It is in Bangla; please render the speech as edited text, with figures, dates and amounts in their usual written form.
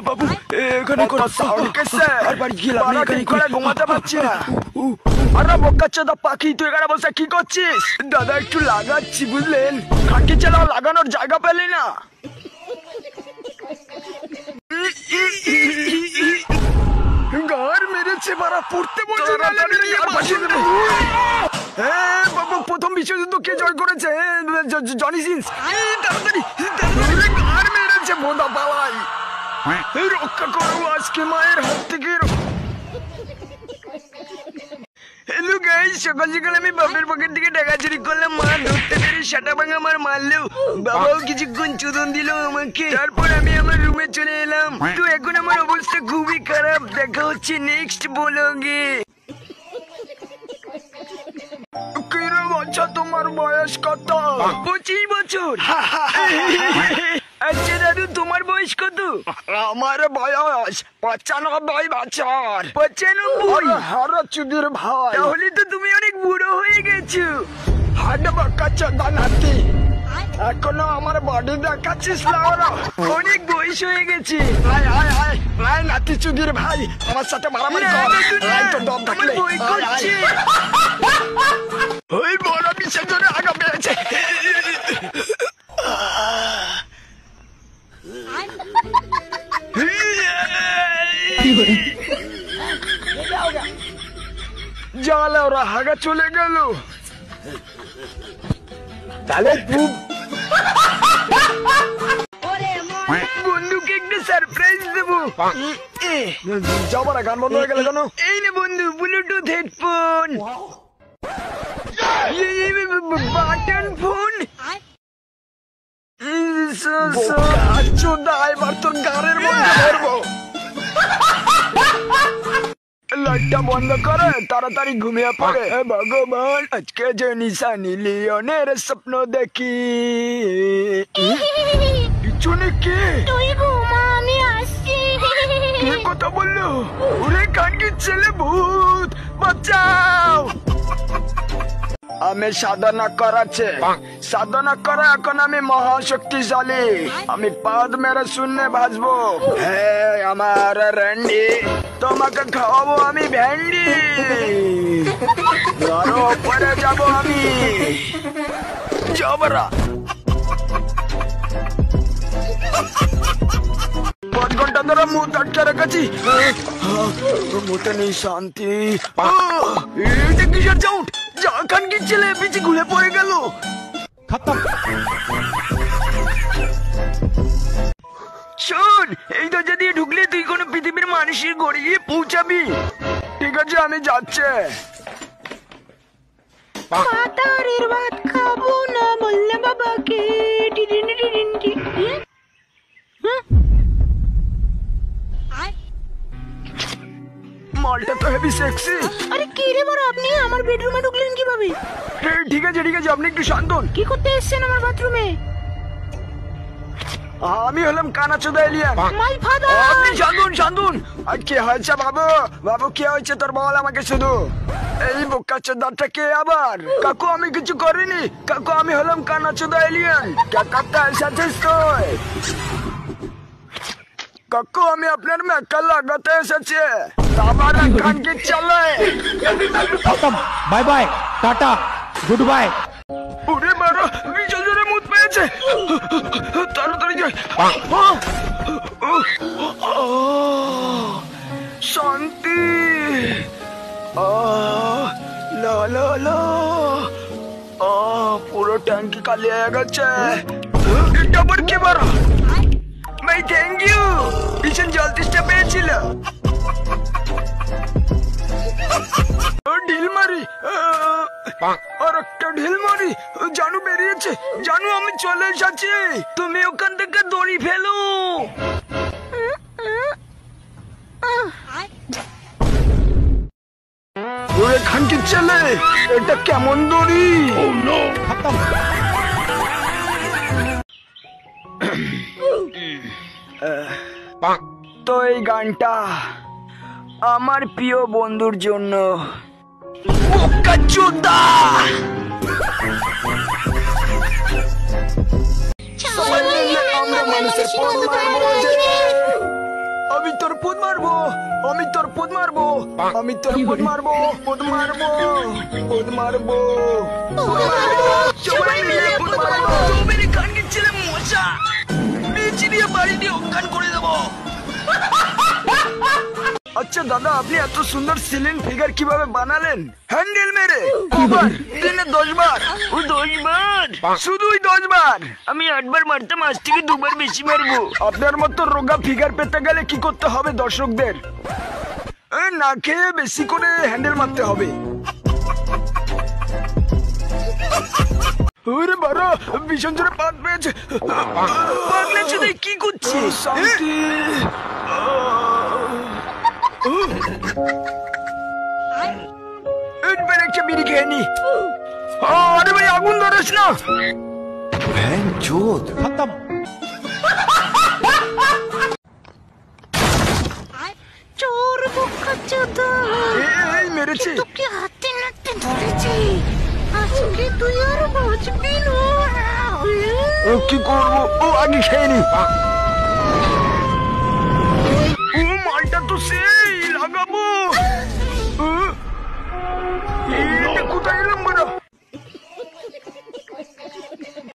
বাবু এখানে কোনো সাউন্ড কেসে আর বাড়ি গেলাম না, এখানে করে ঘুমাতে পারছি না। আরে বোকাচোদা পাখি, তুই এখানে বসে কি করছিস? দাদা একটু লাগাচ্ছি বুঝলেন, খাকি চালাও, লাগানোর জায়গা পেলি না। গার মেরেছে বাড়া, পড়তে বলছে না। হ্যাঁ বাবু, প্রথম বিশ্বযুদ্ধ কে জয় করেছে? Johnny Sins. তাড়াতাড়ি গার মেরেছে বোদা পালাই, রক্ষা করো আজকে মায়ের হাত থেকে। হ্যালো গাইস, সকাল সকাল আমি বাপের পকেট থেকে টাকা চুরি করলাম, মা ধরতে পেরে সাটা ভাঙা আমার মারলো, বাবাও কিছুক্ষণ চোদন দিল আমাকে। তারপর আমি আমার রুমে চলে এলাম। তো এখন আমার অবস্থা খুবই খারাপ। দেখা হচ্ছে নেক্সট ব্লগে। আচ্ছা তোমার বয়স কত? 25 বছর। আচ্ছা দাদু তোমার বয়স কত? আমার বয়স 95 বছর। 95? হারা চুদির ভাই, তাহলে তো তুমি অনেক বুড়ো হয়ে গেছো। হাড বাচ্চা নাতি, এখনো আমার বডি দেখাচ্ছিস না? অনেক বয়স হয়ে গেছে। আয় নাতি চুদির ভাই, আমার সাথে মারামারি কর। তো দম থাকলে ওই বড় বিশের জন্য আগা পেয়েছে। জালে ওরা হাগা চলে গেল। তাহলে বন্ধুকে একটু সারপ্রাইজ দেবো। যাবার গান বন্ধ হয়ে গেল কেন? এই নে বন্ধু, ব্লুটুথ হেডফোন, বাটন ফোন। এবার তোর গানের মধ্যে ধরবো। লাইটটা বন্ধ করে তাড়াতাড়ি ঘুমিয়ে পড়ে। ভগবান আজকে যে নিশানি লিওনের স্বপ্ন দেখি। পিছনে কে? তুই ঘুমা, আমি আসছি। কে কথা বললো? ওরে কানকির ছেলে, ভূত বাঁচাও। আমি সাধনা করাচ্ছে, সাধনা করা এখন আমি মহাশক্তিশালী। আমি পাদ মেরে শূন্যে বাজবো। হ্যাঁ আমার র্যান্ডি, তোমাকে খাওয়াবো আমি ভ্যান্ডি। আরো উপরে যাবো আমি। জবরা 5 ঘন্টা ধরে মুখ আটকে রেখেছি, মুখে নেই শান্তি। কিসের চাউট? যা কানকির ছেলে পিছিয়ে ঘুরে পড়ে গেল। শোন, এই দরজা দিয়ে ঢুকলে তুই কোনো পৃথিবীর মানুষের ঘরে গিয়ে পৌঁছাবি। ঠিক আছে আমি যাচ্ছি। পাতারের ভাত খাবো না বললে বাবাকে। মালটা তো হেভি সেক্সি। আরে কি রে বড়, আপনি আমার বেডরুমে ঢুকলেন কিভাবে? ঠিক আছে আপনি একটু শান্ত হন। কি করতে এসেছেন আমার বাথরুমে? আমি হলাম কানাচোদা এলিয়ান। My father. আপনি শান্তন। আর কি হয়েছে বাবু? বাবু কি হয়েছে তোর? বল আমাকে শুধু। এই বোকাচোদাটা কে আবার? কাকু আমি কিছু করিনি কাকু, আমি হলাম কানাচোদা এলিয়ান। কে কাকা এসেছিস তুই? কাকু আমি আপনার মেকা লাগাতে এসেছি। আমার কানকির ছেলে। Bye bye, tata, good bye. ওরে বাবা, বিশাল জোরে মুত পেয়েছে। তাড়াতাড়ি যাই। শান্তি। পুরো ট্যাঙ্কি খালি হয়ে গেছে। এটা আবার কি বার? ভাই থ্যাংক ইউ, ভীষণ জল তেষ্টা পেয়েছিল। ঢিল মারি, আর একটা ঢিল মারি। জানু বেরিয়েছে। জানু আমি চলে এসেছি, তুমি ওখান থেকে দড়ি ফেলো। ওরে খানকির ছেলে, এটা কেমন দড়ি? তো এই গানটা আমার প্রিয় বন্ধুর জন্য। বোকাচোদা! সবাই মিলে আমরা মানুষের পর মারবো যে। আমি তোর পুত মারবো, আমি তোর পুত মারবো, আমি তোর পুত মারবো, পুত মারবো, পুত মারবো, সবাই মিলে পুত মারবো। তুমি কানকে ছেলে মশা বেঁচে দিয়ে বাড়ি দিয়ে অজ্ঞান করে দেবো। আচ্ছা দাদা, আপনি এত সুন্দর সিলিং ফিগার কিভাবে বানালেন? হ্যান্ডেল মেরে কবার? দিনে 10 বার। ও 10 বার? শুধুই 10 বার? আমি 8 বার মারতাম, আজ থেকে 2 বার বেশি মারবো। আপনার মতো রোগা ফিগার পেতে গেলে কি করতে হবে দর্শকদের? না খেয়ে বেশি করে হ্যান্ডেল মারতে হবে। ওরে বাড়া, ভীষণ জোরে পাত পেয়েছে। পাগলা চোদে কি করছিস? শান্তি। একটা বিড়ি খেয়ে নি। আরে ভাই, আগুন ধরিস না। खत्म। চোর বোকা চোদা, এই মেরেছে। তোকে হাতে নাতে ধরেছি, আজকে তুই আর বাঁচবি না। ও কি করবো? ও আগে খেয়ে নি। ও মালটা তো সে